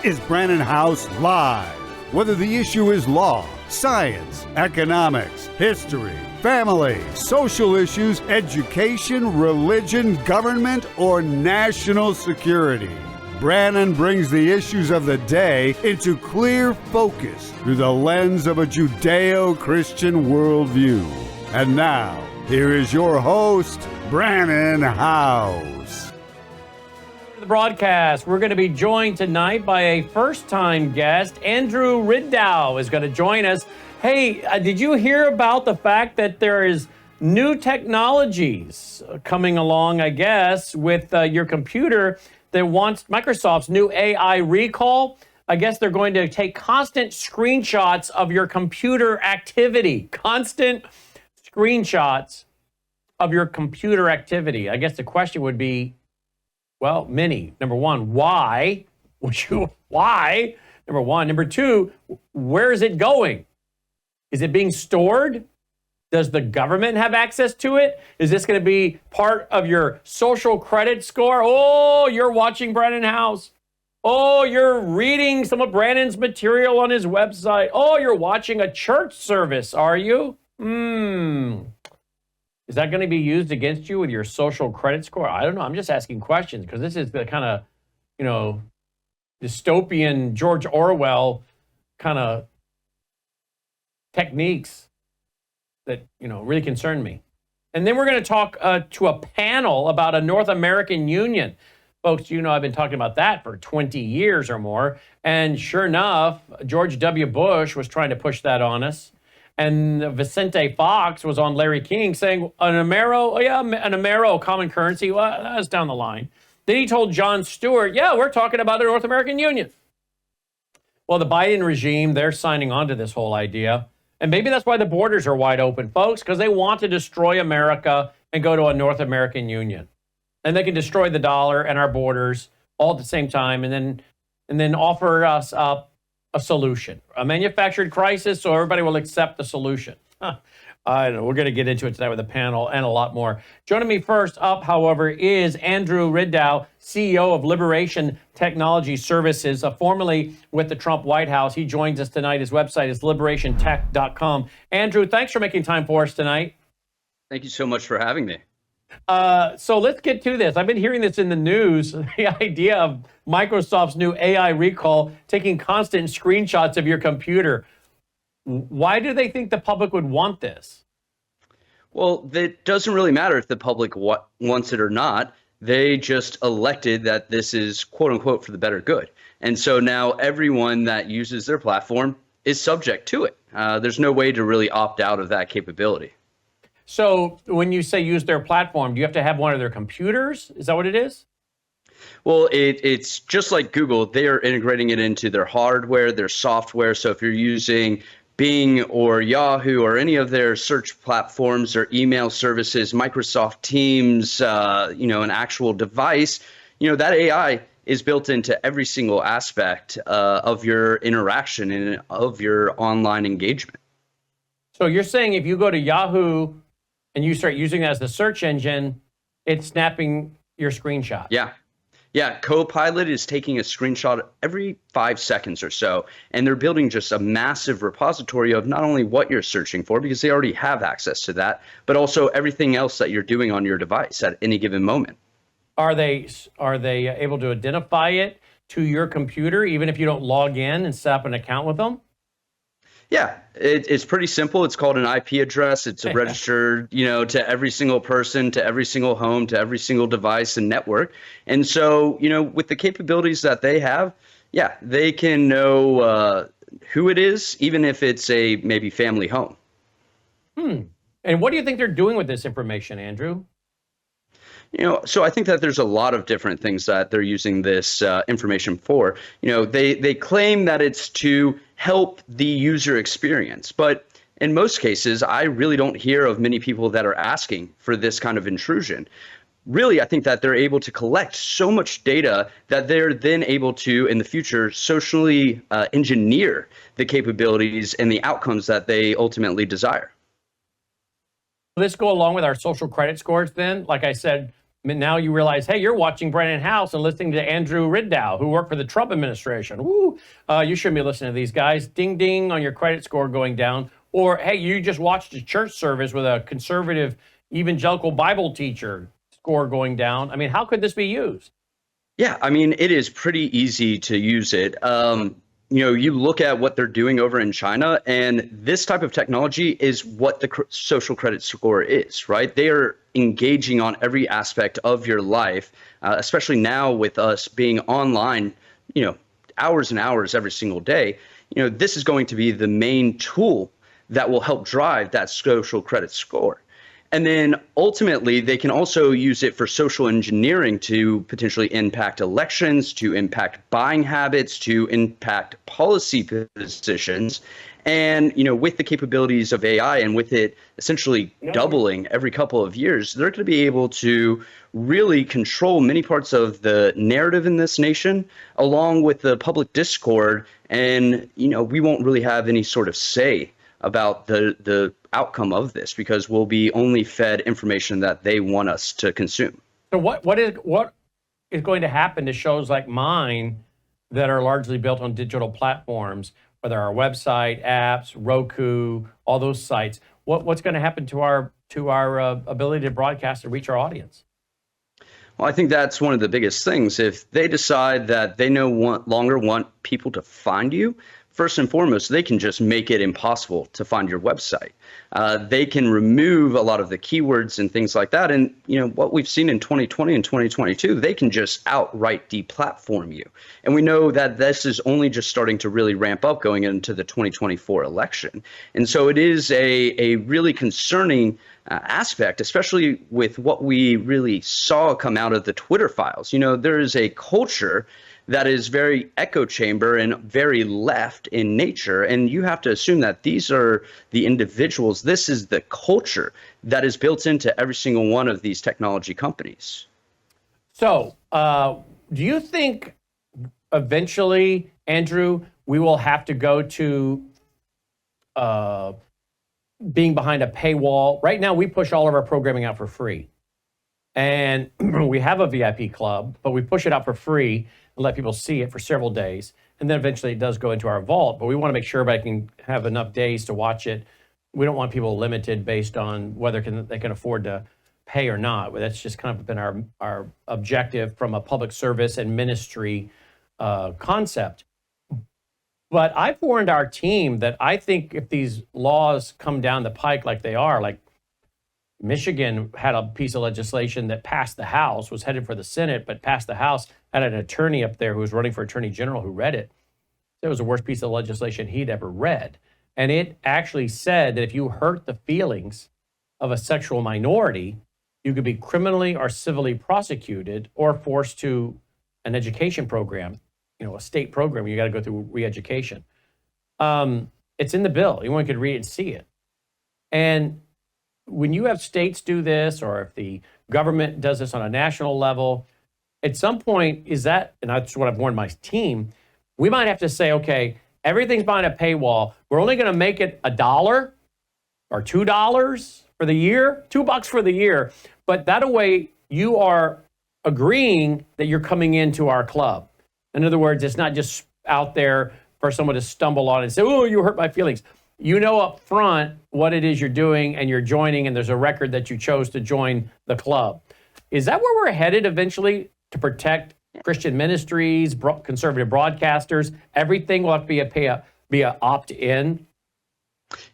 is Brannon Howse Live. Whether the issue is law, science, economics, history, family, social issues, education, religion, government, or national security, Brannon brings the issues of the day into clear focus through the lens of a Judeo-Christian worldview. And now, here is your host, Brannon Howse. The broadcast, we're going to be joined tonight by a first-time guest. Andrew Riddow is going to join us. Hey, did you hear about the fact that there is new technologies coming along, I guess, with your computer that wants Microsoft's new AI recall? I guess they're going to take constant screenshots of your computer activity. Constant screenshots of your computer activity. I guess the question would be, well, many. Number one, why? Why? Number one. Number two, where is it going? Is it being stored? Does the government have access to it? Is this going to be part of your social credit score? Oh, you're watching Brannon Howse. Oh, you're reading some of Brannon's material on his website. Oh, you're watching a church service, are you? Is that going to be used against you with your social credit score? I don't know. I'm just asking questions because this is the kind of, dystopian George Orwell kind of techniques that, really concern me. And then we're going to talk to a panel about a North American Union. Folks, I've been talking about that for 20 years or more. And sure enough, George W. Bush was trying to push that on us. And Vicente Fox was on Larry King saying, an Amero common currency, well, that's down the line. Then he told Jon Stewart, we're talking about the North American Union. Well, the Biden regime, they're signing on to this whole idea. And maybe that's why the borders are wide open, folks, because they want to destroy America and go to a North American Union. And they can destroy the dollar and our borders all at the same time and then offer us up a solution, a manufactured crisis, so everybody will accept the solution. I don't know. We're going to get into it tonight with a panel and a lot more. Joining me first up, however, is Andrew Riddow, CEO of Liberation Technology Services, formerly with the Trump White House. He joins us tonight. His website is liberationtech.com. Andrew, thanks for making time for us tonight. Thank you so much for having me. So let's get to this. I've been hearing this in the news, the idea of Microsoft's new AI recall taking constant screenshots of your computer. Why do they think the public would want this? Well, it doesn't really matter if the public wants it or not. They just elected that this is, quote unquote, for the better good. And so now everyone that uses their platform is subject to it. There's no way to really opt out of that capability. So when you say use their platform, do you have to have one of their computers? Is that what it is? Well, it's just like Google. They are integrating it into their hardware, their software. So if you're using Bing or Yahoo or any of their search platforms or email services, Microsoft Teams, an actual device, that AI is built into every single aspect of your interaction and of your online engagement. So you're saying if you go to Yahoo and you start using that as the search engine, it's snapping your screenshot. Yeah. Copilot is taking a screenshot every 5 seconds or so, and they're building just a massive repository of not only what you're searching for, because they already have access to that, but also everything else that you're doing on your device at any given moment. Are they able to identify it to your computer, even if you don't log in and set up an account with them? Yeah, it's pretty simple. It's called an IP address. It's registered, to every single person, to every single home, to every single device and network. And so, with the capabilities that they have, they can know who it is, even if it's a maybe family home. And what do you think they're doing with this information, Andrew? So I think that there's a lot of different things that they're using this information for. They claim that it's to help the user experience, but in most cases, I really don't hear of many people that are asking for this kind of intrusion. Really, I think that they're able to collect so much data that they're then able to, in the future, socially engineer the capabilities and the outcomes that they ultimately desire. Let's go along with our social credit scores then. Like I said, now you realize, hey, you're watching Brannon Howse and listening to Andrew Riddow, who worked for the Trump administration. Woo! You shouldn't be listening to these guys. Ding, ding on your credit score going down. Or, hey, you just watched a church service with a conservative evangelical Bible teacher, score going down. I mean, how could this be used? Yeah, I mean, it is pretty easy to use it. You look at what they're doing over in China, and this type of technology is what the social credit score is, right? They are engaging on every aspect of your life, especially now with us being online, hours and hours every single day. This is going to be the main tool that will help drive that social credit score. And then ultimately, they can also use it for social engineering to potentially impact elections, to impact buying habits, to impact policy positions. And, with the capabilities of AI and with it essentially doubling every couple of years, they're going to be able to really control many parts of the narrative in this nation, along with the public discord. And, we won't really have any sort of say about the outcome of this, because we'll be only fed information that they want us to consume. So what is going to happen to shows like mine that are largely built on digital platforms, whether our website, apps, Roku, all those sites? What's going to happen to our ability to broadcast and reach our audience? Well, I think that's one of the biggest things. If they decide that they no longer want people to find you, first and foremost, they can just make it impossible to find your website. They can remove a lot of the keywords and things like that. And, what we've seen in 2020 and 2022, they can just outright deplatform you. And we know that this is only just starting to really ramp up going into the 2024 election. And so it is a really concerning aspect, especially with what we really saw come out of the Twitter files. There is a culture that is very echo chamber and very left in nature. And you have to assume that these are the individuals. This is the culture that is built into every single one of these technology companies. So do you think eventually, Andrew, we will have to go to being behind a paywall? Right now, we push all of our programming out for free. And we have a VIP club, but we push it out for free and let people see it for several days. And then eventually it does go into our vault, but we want to make sure everybody can have enough days to watch it. We don't want people limited based on whether they can afford to pay or not. That's just kind of been our objective from a public service and ministry concept. But I've warned our team that I think if these laws come down the pike like they are, like Michigan had a piece of legislation that passed the House, was headed for the Senate, but passed the House, had an attorney up there who was running for attorney general who read it. It was the worst piece of legislation he'd ever read. And it actually said that if you hurt the feelings of a sexual minority, you could be criminally or civilly prosecuted or forced to an education program, a state program. You got to go through re-education. It's in the bill. Anyone could read it and see it. And when you have states do this, or if the government does this on a national level, at some point and that's what I've warned my team, we might have to say, okay, everything's behind a paywall. We're only going to make it $1 or $2 for the year, $2 for the year. But that way you are agreeing that you're coming into our club. In other words, it's not just out there for someone to stumble on and say, oh, you hurt my feelings. You know up front what it is you're doing and you're joining, and there's a record that you chose to join the club. Is that where we're headed eventually, to protect Christian ministries, conservative broadcasters? Everything will have to be a opt-in?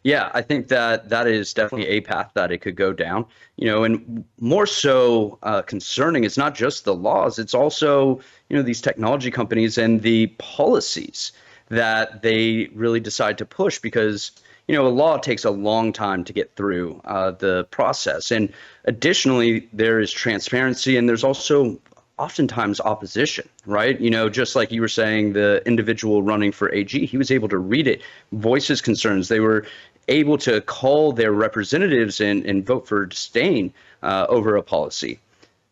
Yeah, I think that is definitely a path that it could go down. And more so concerning, it's not just the laws, it's also, these technology companies and the policies that they really decide to push, because a law takes a long time to get through the process. And additionally, there is transparency, and there's also oftentimes opposition, right? Just like you were saying, the individual running for AG, he was able to read it, voice his concerns. They were able to call their representatives and vote for disdain over a policy.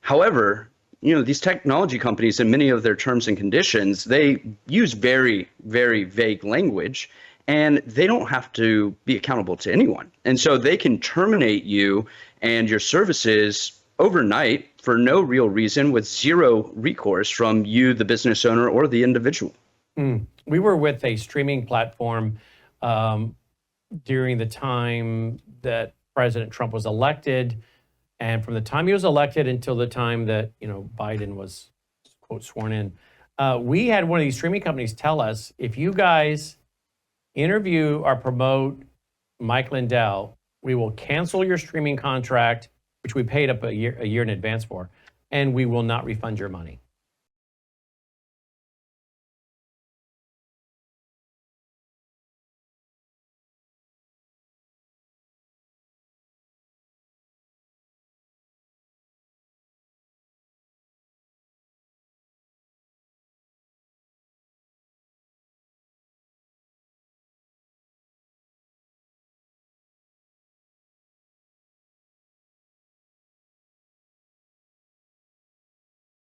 However, these technology companies, in many of their terms and conditions, they use very, very vague language, and they don't have to be accountable to anyone. And so they can terminate you and your services overnight for no real reason with zero recourse from you, the business owner, or the individual. We were with a streaming platform during the time that President Trump was elected. And from the time he was elected until the time that, Biden was, quote, sworn in, we had one of these streaming companies tell us, if you guys interview or promote Mike Lindell, we will cancel your streaming contract, which we paid up a year in advance for, and we will not refund your money.